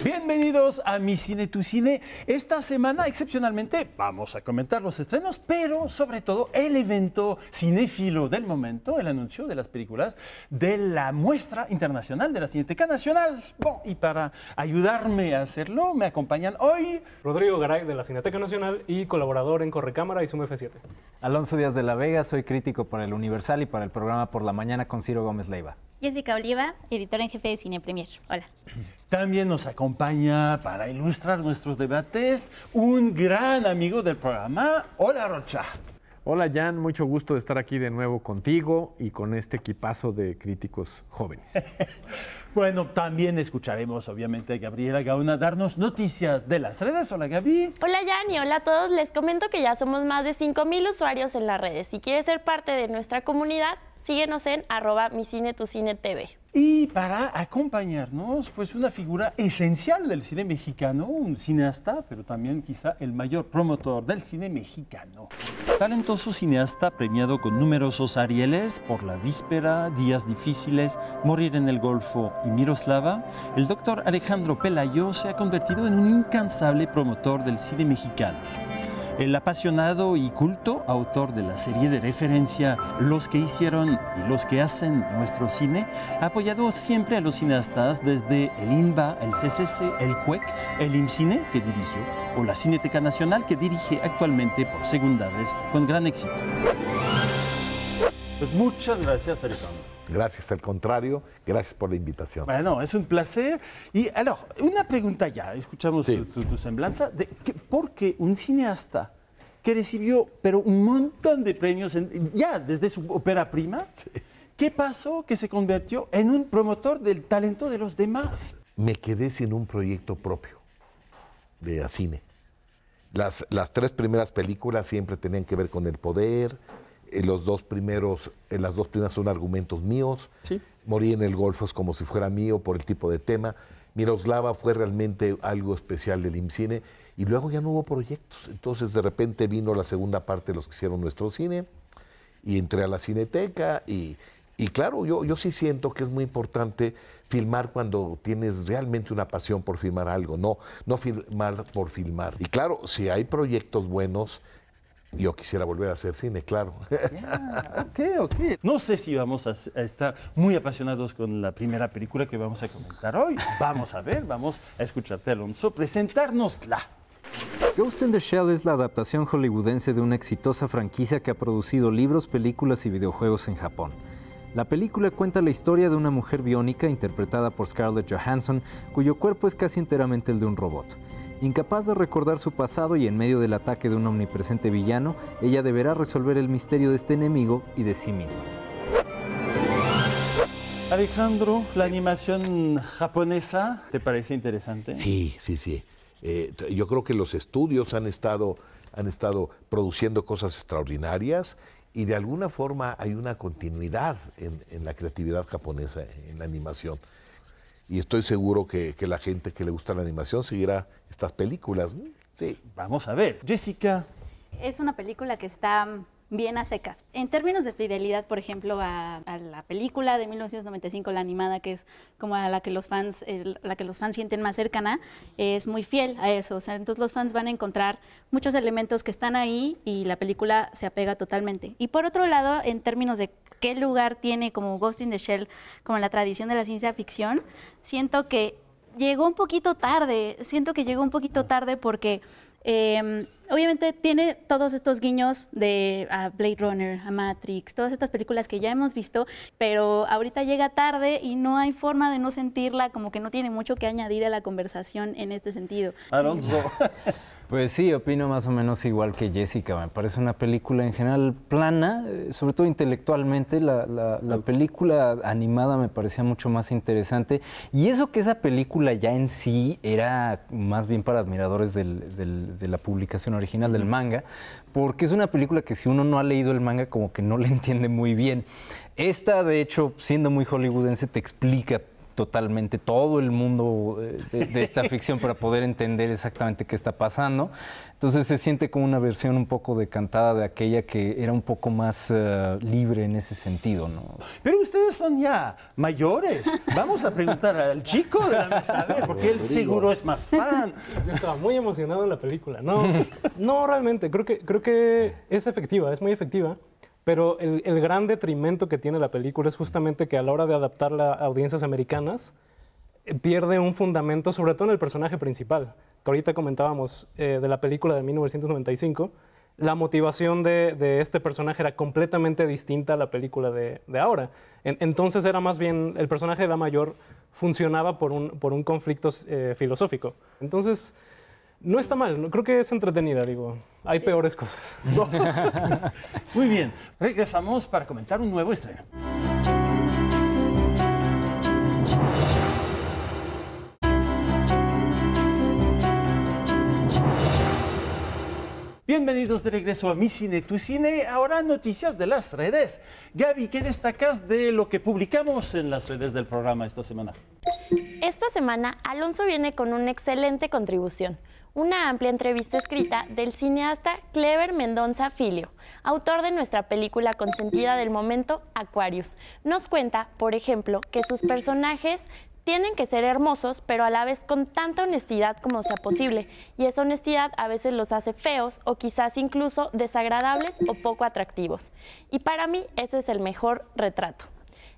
Bienvenidos a Mi Cine, Tu Cine. Esta semana, excepcionalmente, vamos a comentar los estrenos, pero sobre todo el evento cinéfilo del momento, el anuncio de las películas de la Muestra Internacional de la Cineteca Nacional. Bueno, y para ayudarme a hacerlo, me acompañan hoy Rodrigo Garay, de la Cineteca Nacional y colaborador en Correcámara y Zoom F7. Alonso Díaz de la Vega, soy crítico para El Universal y para el programa Por la Mañana con Ciro Gómez Leiva. Jessica Oliva, editora en jefe de Cine Premier. Hola. También nos acompaña para ilustrar nuestros debates un gran amigo del programa. Hola, Rocha. Hola, Jan. Mucho gusto de estar aquí de nuevo contigo y con este equipazo de críticos jóvenes. Bueno, también escucharemos, obviamente, a Gabriela Gauna darnos noticias de las redes. Hola, Gaby. Hola, Jan, y hola a todos. Les comento que ya somos más de 5,000 usuarios en las redes. Si quieres ser parte de nuestra comunidad, síguenos en @MiCineTuCineTV. Y para acompañarnos, pues una figura esencial del cine mexicano, un cineasta, pero también quizá el mayor promotor del cine mexicano. Talentoso cineasta premiado con numerosos Arieles por La Víspera, Días Difíciles, Morir en el Golfo y Miroslava, el doctor Alejandro Pelayo se ha convertido en un incansable promotor del cine mexicano. El apasionado y culto autor de la serie de referencia Los que hicieron y los que hacen nuestro cine, ha apoyado siempre a los cineastas desde el INBA, el CCC, el CUEC, el IMCINE, que dirigió, o la Cineteca Nacional, que dirige actualmente por segunda vez con gran éxito. Pues muchas gracias, Alejandro. Gracias, al contrario, gracias por la invitación. Bueno, es un placer. Y, una pregunta ya, escuchamos Sí. tu semblanza. ¿Por qué un cineasta que recibió pero un montón de premios ya desde su ópera prima, qué pasó que se convirtió en un promotor del talento de los demás? Me quedé sin un proyecto propio de cine. Las tres primeras películas siempre tenían que ver con el poder. Las dos primeras son argumentos míos. Sí. Morí en el Golfo es como si fuera mío por el tipo de tema. Miroslava fue realmente algo especial del IMCINE y luego ya no hubo proyectos. Entonces de repente vino la segunda parte de los que hicieron nuestro cine y entré a la Cineteca y claro, yo sí siento que es muy importante filmar cuando tienes realmente una pasión por filmar algo, no filmar por filmar. Y claro, si hay proyectos buenos, yo quisiera volver a hacer cine, claro. Ok. No sé si vamos a estar muy apasionados con la primera película que vamos a comentar hoy. Vamos a ver, vamos a escucharte, Alonso, presentárnosla. Ghost in the Shell es la adaptación hollywoodense de una exitosa franquicia que ha producido libros, películas y videojuegos en Japón. La película cuenta la historia de una mujer biónica interpretada por Scarlett Johansson, cuyo cuerpo es casi enteramente el de un robot. Incapaz de recordar su pasado y en medio del ataque de un omnipresente villano, ella deberá resolver el misterio de este enemigo y de sí misma. Alejandro, la animación japonesa, ¿te parece interesante? Sí. Yo creo que los estudios han estado produciendo cosas extraordinarias y de alguna forma hay una continuidad en la creatividad japonesa, en la animación. Y estoy seguro que la gente que le gusta la animación seguirá estas películas, ¿no? Sí. Vamos a ver. Jessica. Es una película que está bien a secas. En términos de fidelidad, por ejemplo, a la película de 1995, la animada, que es como a la que los fans sienten más cercana, es muy fiel a eso. O sea, entonces los fans van a encontrar muchos elementos que están ahí y la película se apega totalmente. Y por otro lado, en términos de qué lugar tiene como Ghost in the Shell, como la tradición de la ciencia ficción, siento que llegó un poquito tarde. Porque obviamente tiene todos estos guiños a Blade Runner, a Matrix, todas estas películas que ya hemos visto, pero ahorita llega tarde y no hay forma de no sentirla, como que no tiene mucho que añadir a la conversación en este sentido. Alonso. Pues sí, opino más o menos igual que Jessica. Me parece una película en general plana, sobre todo intelectualmente. La película animada me parecía mucho más interesante. Y eso que esa película ya en sí era más bien para admiradores de la publicación original del manga, porque es una película que si uno no ha leído el manga como que no le entiende muy bien. Esta, de hecho, siendo muy hollywoodense, te explica totalmente todo el mundo de esta ficción para poder entender exactamente qué está pasando. Entonces se siente como una versión un poco decantada de aquella que era un poco más libre en ese sentido, ¿no? Pero ustedes son ya mayores. Vamos a preguntar al chico de la mesa, a ver, porque él seguro es más fan. Yo estaba muy emocionado en la película. No, realmente, creo que es efectiva, es muy efectiva. Pero el gran detrimento que tiene la película es justamente que a la hora de adaptarla a audiencias americanas, pierde un fundamento, sobre todo en el personaje principal, que ahorita comentábamos de la película de 1995. La motivación de este personaje era completamente distinta a la película de ahora. Entonces era más bien, el personaje de la mayor funcionaba por un conflicto filosófico. Entonces, no está mal, creo que es entretenida, digo. Hay peores cosas. Muy bien, regresamos para comentar un nuevo estreno. Bienvenidos de regreso a Mi Cine, Tu Cine. Ahora noticias de las redes. Gaby, ¿qué destacas de lo que publicamos en las redes del programa esta semana? Esta semana, Alonso viene con una excelente contribución. Una amplia entrevista escrita del cineasta Clever Mendonça Filho, autor de nuestra película consentida del momento, Aquarius. Nos cuenta, por ejemplo, que sus personajes tienen que ser hermosos, pero a la vez con tanta honestidad como sea posible. Y esa honestidad a veces los hace feos o quizás incluso desagradables o poco atractivos. Y para mí ese es el mejor retrato.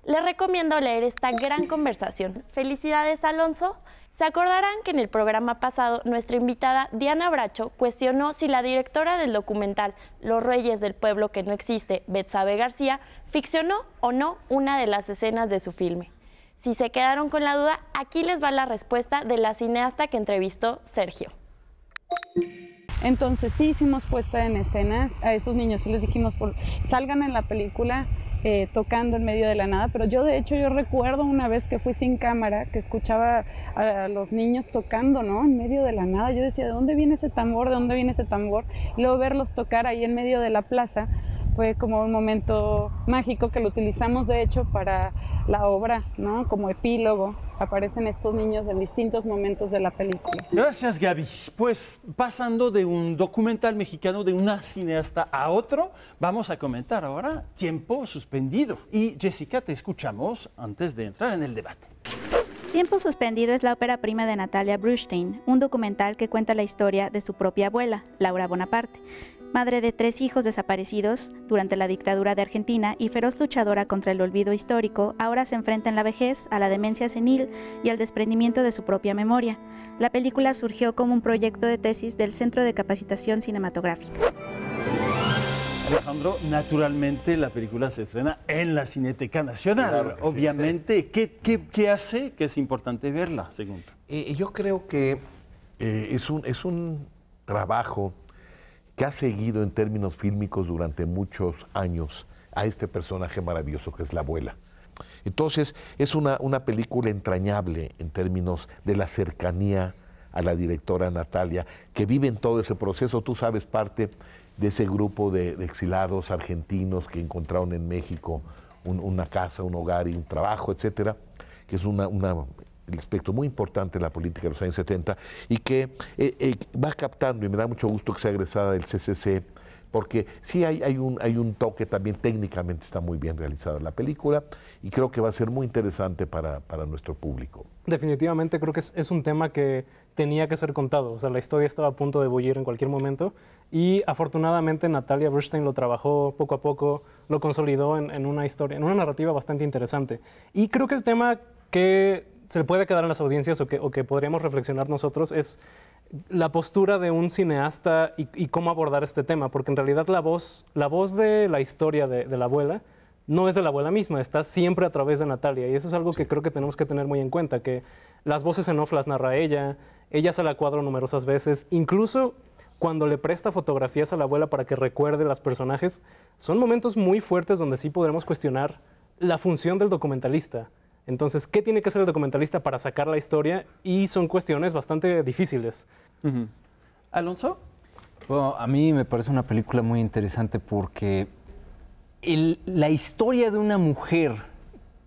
Les recomiendo leer esta gran conversación. Felicidades, Alonso. Se acordarán que en el programa pasado nuestra invitada Diana Bracho cuestionó si la directora del documental Los Reyes del Pueblo que no existe, Betsabe García, ficcionó o no una de las escenas de su filme. Si se quedaron con la duda, aquí les va la respuesta de la cineasta que entrevistó Sergio. Entonces sí hicimos puesta en escena a esos niños, sí les dijimos, salgan en la película tocando en medio de la nada, pero yo de hecho yo recuerdo una vez que fui sin cámara, que escuchaba a los niños tocando, ¿no? En medio de la nada, yo decía, ¿de dónde viene ese tambor? ¿De dónde viene ese tambor? Y luego verlos tocar ahí en medio de la plaza fue como un momento mágico que lo utilizamos de hecho para la obra, ¿no? Como epílogo. Aparecen estos niños en distintos momentos de la película. Gracias, Gaby. Pues pasando de un documental mexicano de una cineasta a otro, vamos a comentar ahora Tiempo Suspendido. Y Jessica, te escuchamos antes de entrar en el debate. Tiempo Suspendido es la ópera prima de Natalia Brustein, un documental que cuenta la historia de su propia abuela, Laura Bonaparte, madre de 3 hijos desaparecidos durante la dictadura de Argentina y feroz luchadora contra el olvido histórico. Ahora se enfrenta en la vejez, a la demencia senil y al desprendimiento de su propia memoria. La película surgió como un proyecto de tesis del Centro de Capacitación Cinematográfica. Alejandro, naturalmente la película se estrena en la Cineteca Nacional. Claro que obviamente, sí. ¿Qué hace que es importante verla, según tú? Yo creo que es un trabajo que ha seguido en términos fílmicos durante muchos años a este personaje maravilloso que es la abuela. Entonces, es una película entrañable en términos de la cercanía a la directora Natalia, que vive en todo ese proceso. Tú sabes, parte de ese grupo de exilados argentinos que encontraron en México una casa, un hogar y un trabajo, etcétera, que es el aspecto muy importante de la política de los años 70 y que va captando, y me da mucho gusto que sea egresada del CCC, porque sí hay un toque también, técnicamente está muy bien realizada la película y creo que va a ser muy interesante para nuestro público. Definitivamente creo que es un tema que tenía que ser contado, o sea, la historia estaba a punto de bullir en cualquier momento y afortunadamente Natalia Brustein lo trabajó poco a poco, lo consolidó en una historia, en una narrativa bastante interesante. Y creo que el tema que se le puede quedar en las audiencias o que podríamos reflexionar nosotros es la postura de un cineasta y cómo abordar este tema, porque en realidad la voz de la historia de la abuela no es de la abuela misma, está siempre a través de Natalia, y eso es algo que creo que tenemos que tener muy en cuenta, que las voces en off las narra ella sale a cuadro numerosas veces, incluso cuando le presta fotografías a la abuela para que recuerde los personajes, son momentos muy fuertes donde sí podremos cuestionar la función del documentalista. Entonces, ¿qué tiene que hacer el documentalista para sacar la historia? Y son cuestiones bastante difíciles. ¿Alonso? Bueno, a mí me parece una película muy interesante porque la historia de una mujer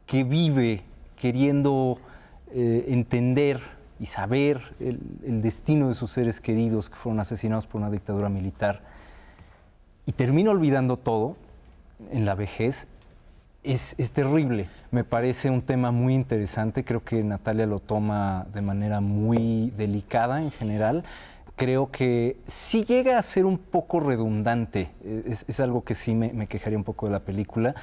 que vive queriendo entender y saber el destino de sus seres queridos que fueron asesinados por una dictadura militar y termina olvidando todo en la vejez, es terrible. Me parece un tema muy interesante, creo que Natalia lo toma de manera muy delicada en general. Creo que sí llega a ser un poco redundante, es algo que sí me quejaría un poco de la película,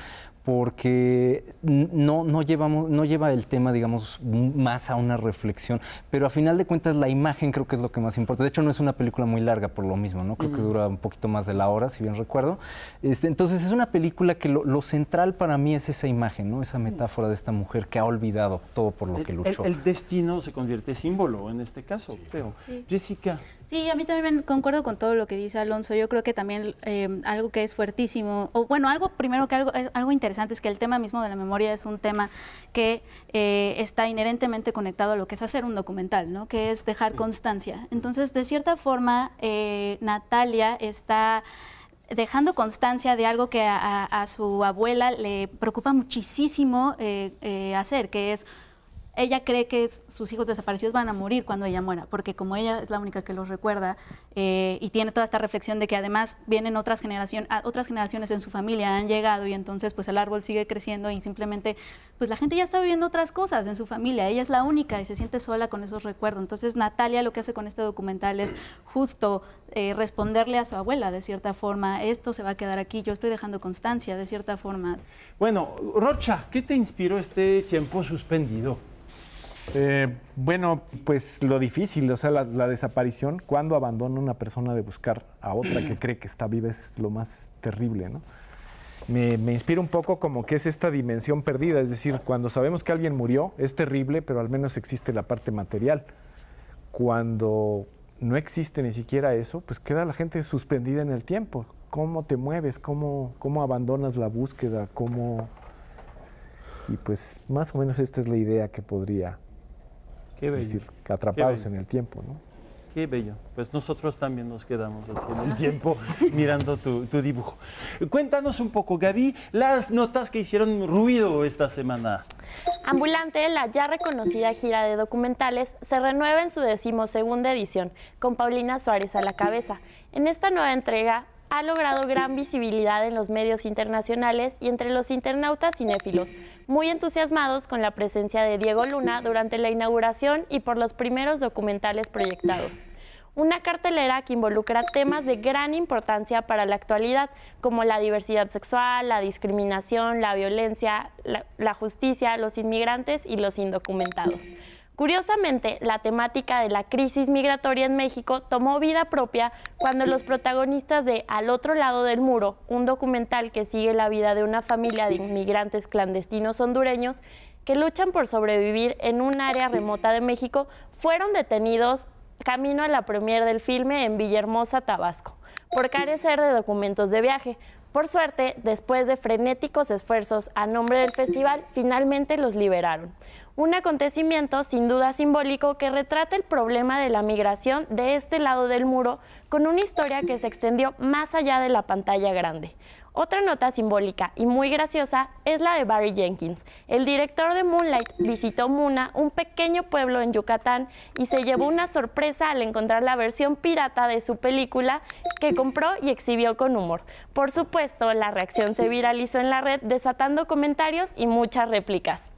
porque no lleva el tema, digamos, más a una reflexión, pero a final de cuentas la imagen creo que es lo que más importa. De hecho, no es una película muy larga por lo mismo, ¿no? Creo que dura un poquito más de la hora, si bien recuerdo. Entonces es una película que lo central para mí es esa imagen, ¿no? Esa metáfora de esta mujer que ha olvidado todo por lo que luchó. El destino se convierte en símbolo en este caso, creo. Sí. Jessica. Sí, a mí también concuerdo con todo lo que dice Alonso. Yo creo que también algo que es fuertísimo, o bueno, algo interesante es que el tema mismo de la memoria es un tema que está inherentemente conectado a lo que es hacer un documental, ¿no? Que es dejar constancia. Entonces, de cierta forma, Natalia está dejando constancia de algo que a su abuela le preocupa muchísimo hacer, que es... Ella cree que sus hijos desaparecidos van a morir cuando ella muera, porque como ella es la única que los recuerda y tiene toda esta reflexión de que además vienen otras generaciones en su familia, han llegado y entonces pues el árbol sigue creciendo y simplemente pues la gente ya está viviendo otras cosas en su familia, ella es la única y se siente sola con esos recuerdos. Entonces Natalia lo que hace con este documental es justo responderle a su abuela de cierta forma, esto se va a quedar aquí, yo estoy dejando constancia de cierta forma. Bueno, Rocha, ¿qué te inspiró este tiempo suspendido? Bueno, pues lo difícil, o sea, la desaparición, cuando abandona una persona de buscar a otra que cree que está viva, es lo más terrible, ¿no? Me inspira un poco como que es esta dimensión perdida, es decir, cuando sabemos que alguien murió, es terrible, pero al menos existe la parte material. Cuando no existe ni siquiera eso, pues queda la gente suspendida en el tiempo. ¿Cómo te mueves? ¿Cómo abandonas la búsqueda? Y pues más o menos esta es la idea que podría... Qué bello. Es decir, atrapados en el tiempo, ¿no? Qué bello. Pues nosotros también nos quedamos así en el tiempo mirando tu dibujo. Cuéntanos un poco, Gaby, las notas que hicieron ruido esta semana. Ambulante, la ya reconocida gira de documentales, se renueva en su 12ª edición, con Paulina Suárez a la cabeza. En esta nueva entrega ha logrado gran visibilidad en los medios internacionales y entre los internautas cinéfilos, muy entusiasmados con la presencia de Diego Luna durante la inauguración y por los primeros documentales proyectados. Una cartelera que involucra temas de gran importancia para la actualidad, como la diversidad sexual, la discriminación, la violencia, la justicia, los inmigrantes y los indocumentados. Curiosamente, la temática de la crisis migratoria en México tomó vida propia cuando los protagonistas de Al otro lado del muro, un documental que sigue la vida de una familia de inmigrantes clandestinos hondureños que luchan por sobrevivir en un área remota de México, fueron detenidos camino a la premier del filme en Villahermosa, Tabasco, por carecer de documentos de viaje. Por suerte, después de frenéticos esfuerzos a nombre del festival, finalmente los liberaron. Un acontecimiento sin duda simbólico que retrata el problema de la migración de este lado del muro con una historia que se extendió más allá de la pantalla grande. Otra nota simbólica y muy graciosa es la de Barry Jenkins. El director de Moonlight visitó Muna, un pequeño pueblo en Yucatán, y se llevó una sorpresa al encontrar la versión pirata de su película que compró y exhibió con humor. Por supuesto, la reacción se viralizó en la red, desatando comentarios y muchas réplicas.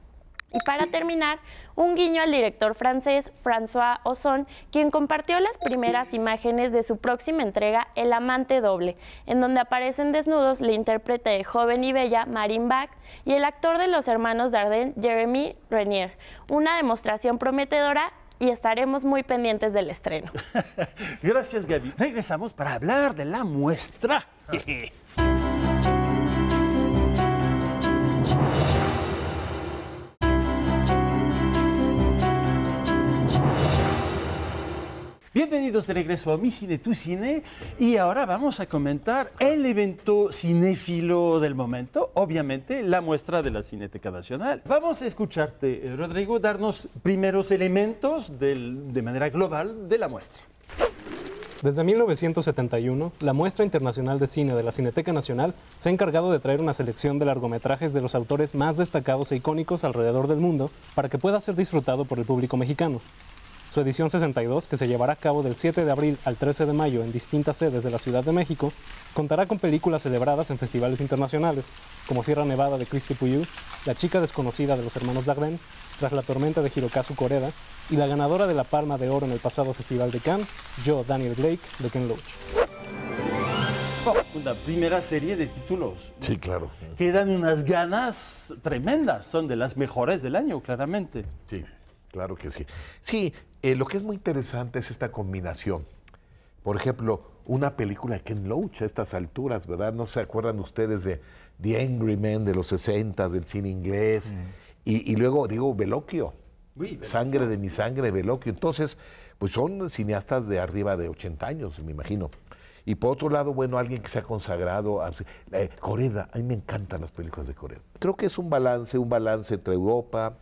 Y para terminar, un guiño al director francés François Ozon, quien compartió las primeras imágenes de su próxima entrega, El amante doble, en donde aparecen desnudos la intérprete de Joven y Bella, Marine Bach, y el actor de Los hermanos Dardenne, Jeremy Renier. Una demostración prometedora y estaremos muy pendientes del estreno. Gracias, Gaby. Regresamos para hablar de la muestra. Bienvenidos de regreso a Mi Cine, Tu Cine, y ahora vamos a comentar el evento cinéfilo del momento, obviamente la muestra de la Cineteca Nacional. Vamos a escucharte, Rodrigo, darnos primeros elementos de manera global de la muestra. Desde 1971, la Muestra Internacional de Cine de la Cineteca Nacional se ha encargado de traer una selección de largometrajes de los autores más destacados e icónicos alrededor del mundo para que pueda ser disfrutado por el público mexicano. Su edición 62, que se llevará a cabo del 7 de abril al 13 de mayo en distintas sedes de la Ciudad de México, contará con películas celebradas en festivales internacionales, como Sierra Nevada de Christy Puyu, La chica desconocida de los hermanos Dardenne, Tras la tormenta de Hirokazu Koreda, y la ganadora de la Palma de Oro en el pasado Festival de Cannes, Yo, Daniel Blake, de Ken Loach. Una primera serie de títulos. Sí, claro. Que dan unas ganas tremendas, son de las mejores del año, claramente. Sí, claro que sí. Sí, lo que es muy interesante es esta combinación. Por ejemplo, una película de Ken Loach a estas alturas, ¿verdad? ¿No se acuerdan ustedes de The Angry Man de los 60s, del cine inglés? Y luego, digo, Bellocchio. Sangre de mi sangre, Bellocchio. Entonces, pues son cineastas de arriba de 80 años, me imagino. Y por otro lado, bueno, alguien que se ha consagrado a Koreda. A mí me encantan las películas de Koreda. Creo que es un balance entre Europa,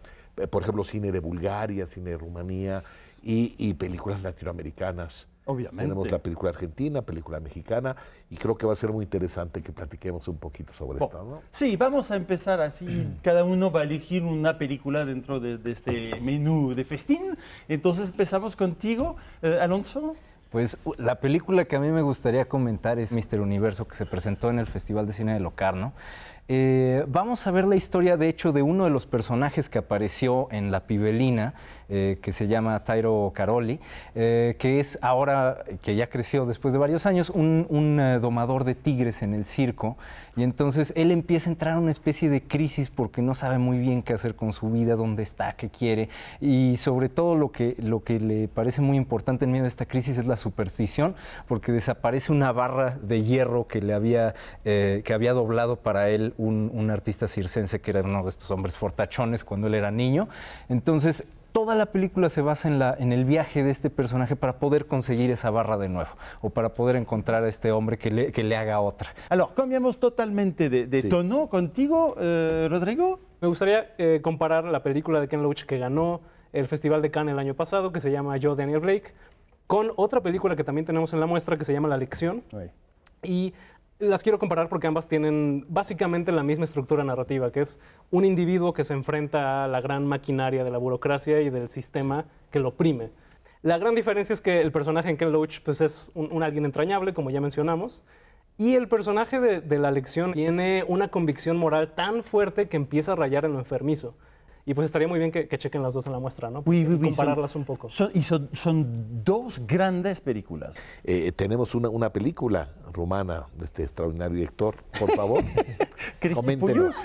por ejemplo, cine de Bulgaria, cine de Rumanía y películas latinoamericanas. Obviamente. Tenemos la película argentina, película mexicana, y creo que va a ser muy interesante que platiquemos un poquito sobre esto, ¿no? Sí, vamos a empezar así. Cada uno va a elegir una película dentro de este menú de festín. Entonces empezamos contigo, Alonso. Pues la película que a mí me gustaría comentar es Mr. Universo, que se presentó en el Festival de Cine de Locarno. Vamos a ver la historia, de hecho, de uno de los personajes que apareció en La Pibelina, que se llama Tairo Caroli, que es ahora, que ya creció después de varios años, un domador de tigres en el circo. Y entonces él empieza a entrar en una especie de crisis porque no sabe muy bien qué hacer con su vida, dónde está, qué quiere. Y sobre todo lo que le parece muy importante en medio de esta crisis es la superstición, porque desaparece una barra de hierro que había doblado para él un artista circense que era uno de estos hombres fortachones cuando él era niño. Entonces, toda la película se basa en el viaje de este personaje para poder conseguir esa barra de nuevo o para poder encontrar a este hombre que le haga otra. Alors, cambiamos totalmente de tono contigo, Rodrigo. Me gustaría comparar la película de Ken Loach que ganó el Festival de Cannes el año pasado, que se llama Yo, Daniel Blake, con otra película que también tenemos en la muestra que se llama La Lección. Y las quiero comparar porque ambas tienen básicamente la misma estructura narrativa, que es un individuo que se enfrenta a la gran maquinaria de la burocracia y del sistema que lo oprime. La gran diferencia es que el personaje en Ken Loach pues, es un alguien entrañable, como ya mencionamos, y el personaje de La Lección tiene una convicción moral tan fuerte que empieza a rayar en lo enfermizo. Y pues estaría muy bien que chequen las dos en la muestra, ¿no? Compararlas un poco. Son dos grandes películas. Tenemos una película rumana de este extraordinario director, por favor. Coméntenos.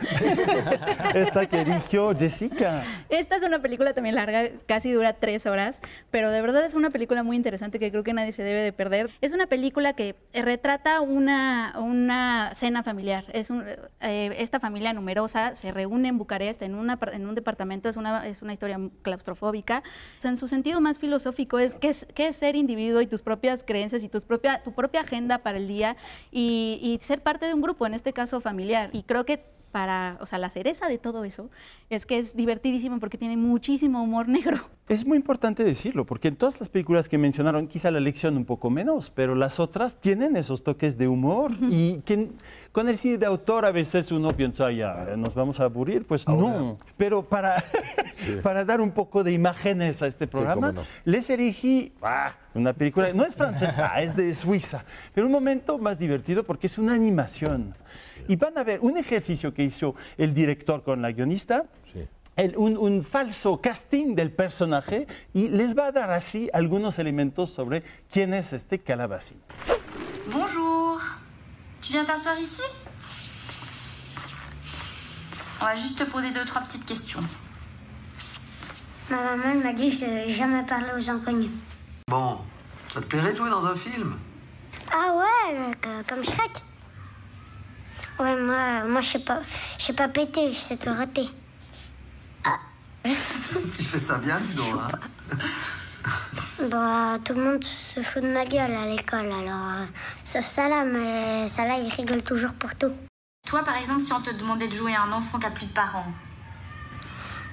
Esta que eligió Jessica. Esta es una película también larga, casi dura 3 horas, pero de verdad es una película muy interesante que creo que nadie se debe de perder. Es una película que retrata una cena familiar. Esta familia numerosa se reúne en Bucarest en un departamento, es una historia claustrofóbica. O sea, en su sentido más filosófico es qué es ser individuo y tus propias creencias y tu propia agenda para el día y ser parte de un grupo, en este caso familiar. Y creo que la cereza de todo eso es que es divertidísimo porque tiene muchísimo humor negro. Es muy importante decirlo, porque en todas las películas que mencionaron, quizá La Lección un poco menos, pero las otras tienen esos toques de humor y que con el cine de autor a veces uno piensa, ya, nos vamos a aburrir, pues no. Pero para dar un poco de imágenes a este programa, les elegí una película, no es francesa, es de Suiza, pero un momento más divertido porque es una animación. Y van a ver un ejercicio que hizo el director con la guionista, un falso casting del personaje, y les va a dar así algunos elementos sobre quién es este Calabacín. Bonjour, tu viens t'asseoir ici? On va juste te poser 2 ou 3 petites questions. Ma maman m'a dit que je ne devais jamais parler aux inconnus. Bon, ça te plairait de jouer dans un film? Ah ouais, comme Shrek. Ouais, moi je sais pas péter, je sais te rater. Ah. Tu fais ça bien, dis donc, hein? Bah, tout le monde se fout de ma gueule à l'école, alors... sauf Salah, mais Salah, il rigole toujours pour tout. Toi, par exemple, si on te demandait de jouer à un enfant qui a plus de parents?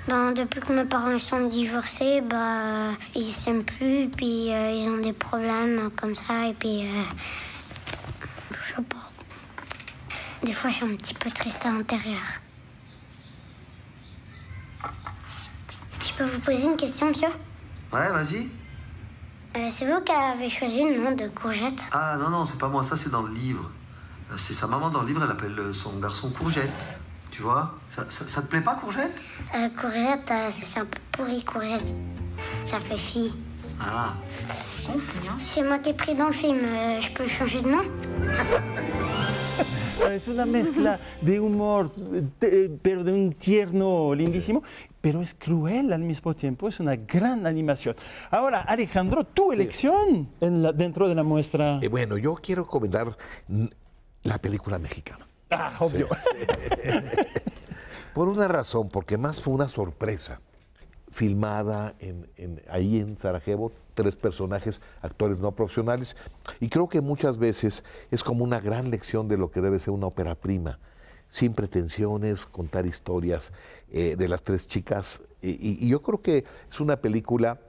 Ben, depuis que mes parents sont divorcés, ils s'aiment plus, puis ils ont des problèmes comme ça, et puis je sais pas. Des fois, je suis un petit peu triste à l'intérieur. Je peux vous poser une question, monsieur? Ouais, vas-y. C'est vous qui avez choisi le nom de Courgette? Ah non, c'est pas moi, ça c'est dans le livre. C'est sa maman dans le livre, elle appelle son garçon Courgette. Tu vois? Ça te plaît pas, Courgette? Courgette, c'est un peu pourri, Courgette. Ça fait fille. Ah. C'est moi qui ai pris dans le film, je peux changer de nom? Es una mezcla de humor, pero de un tierno lindísimo, pero es cruel al mismo tiempo, es una gran animación. Ahora, Alejandro, tu elección dentro de la muestra. Bueno, yo quiero recomendar la película mexicana. Ah, obvio. Sí. Por una razón, porque más fue una sorpresa. Filmada ahí en Sarajevo, 3 personajes, actores no profesionales, y creo que muchas veces es como una gran lección de lo que debe ser una ópera prima, sin pretensiones, contar historias de las 3 chicas, y yo creo que es una película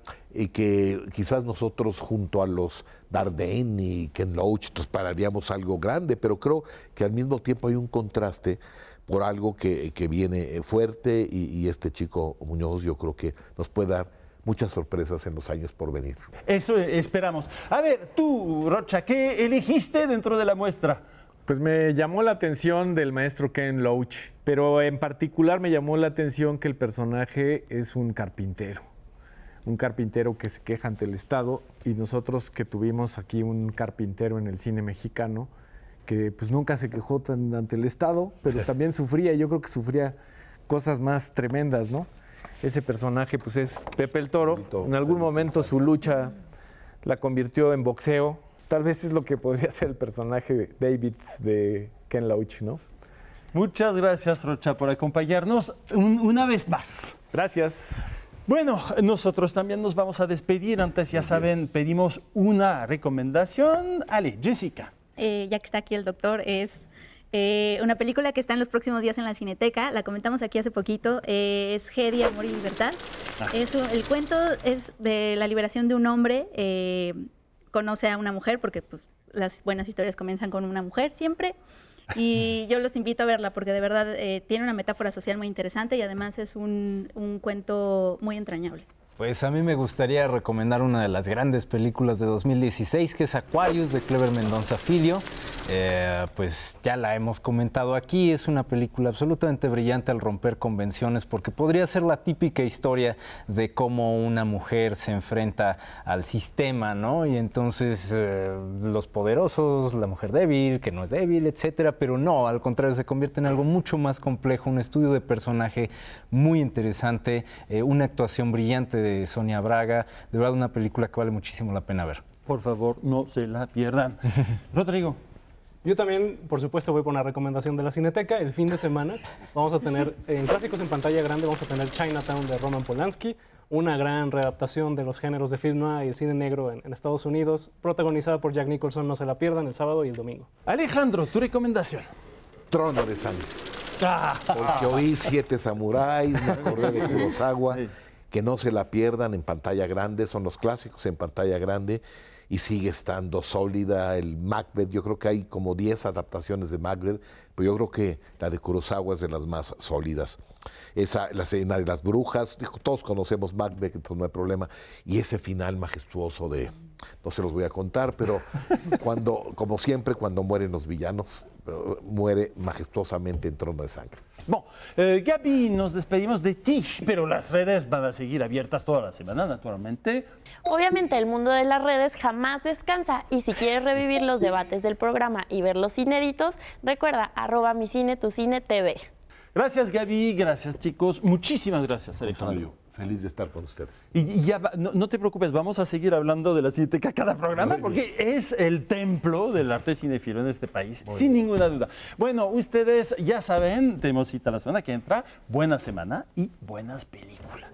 que quizás nosotros junto a los Dardenne y Ken Loach nos pararíamos algo grande, pero creo que al mismo tiempo hay un contraste por algo que viene fuerte y este chico Muñoz yo creo que nos puede dar muchas sorpresas en los años por venir. Eso esperamos. A ver, tú, Rocha, ¿qué elegiste dentro de la muestra? Pues me llamó la atención del maestro Ken Loach, pero en particular me llamó la atención que el personaje es un carpintero que se queja ante el Estado, y nosotros que tuvimos aquí un carpintero en el cine mexicano, que pues nunca se quejó ante el Estado, pero también sufría, y yo creo que sufría cosas más tremendas, ¿no? Ese personaje pues es Pepe el Toro. En algún momento su lucha la convirtió en boxeo. Tal vez es lo que podría ser el personaje de David de Ken Loach, ¿no? Muchas gracias, Rocha, por acompañarnos una vez más. Gracias. Bueno, nosotros también nos vamos a despedir. Antes, ya saben, pedimos una recomendación. Ale, Jessica. Ya que está aquí el doctor, es una película que está en los próximos días en la Cineteca, la comentamos aquí hace poquito, es Hedy, Amor y Libertad. El cuento es de la liberación de un hombre, conoce a una mujer, porque pues, las buenas historias comienzan con una mujer siempre, y yo los invito a verla porque de verdad tiene una metáfora social muy interesante y además es un cuento muy entrañable. Pues a mí me gustaría recomendar una de las grandes películas de 2016, que es Aquarius, de Clever Mendonça Filho. Pues ya la hemos comentado aquí, es una película absolutamente brillante al romper convenciones, porque podría ser la típica historia de cómo una mujer se enfrenta al sistema, ¿no? Y entonces los poderosos, la mujer débil, que no es débil, etcétera, pero no, al contrario, se convierte en algo mucho más complejo, un estudio de personaje muy interesante, una actuación brillante de Sonia Braga, de verdad una película que vale muchísimo la pena ver. Por favor, no se la pierdan. Rodrigo. Yo también, por supuesto, voy por una recomendación de la Cineteca. El fin de semana vamos a tener, en clásicos en pantalla grande, vamos a tener Chinatown de Roman Polanski, una gran readaptación de los géneros de film noir y el cine negro en Estados Unidos, protagonizada por Jack Nicholson. No se la pierdan el sábado y el domingo. Alejandro, tu recomendación. Trono de Sangre. Porque oí 7 samuráis, me acordé de Kurosawa. Que no se la pierdan en pantalla grande, son los clásicos en pantalla grande y sigue estando sólida. El Macbeth, yo creo que hay como 10 adaptaciones de Macbeth, pero yo creo que la de Kurosawa es de las más sólidas. La escena de las brujas, todos conocemos Macbeth, entonces no hay problema, y ese final majestuoso de, no se los voy a contar, pero como siempre, cuando mueren los villanos, muere majestuosamente en Trono de Sangre. Bueno, Gaby, nos despedimos de ti, pero las redes van a seguir abiertas toda la semana, naturalmente. Obviamente el mundo de las redes jamás descansa, y si quieres revivir los debates del programa y ver los inéditos, recuerda @micinetucinetv. Gracias, Gaby, gracias, chicos. Muchísimas gracias, Alejandro. Feliz de estar con ustedes. Y ya no te preocupes, vamos a seguir hablando de la Cineteca cada programa, porque es el templo del arte cinéfilo en este país, sin ninguna duda. Bueno, ustedes ya saben, tenemos cita la semana que entra. Buena semana y buenas películas.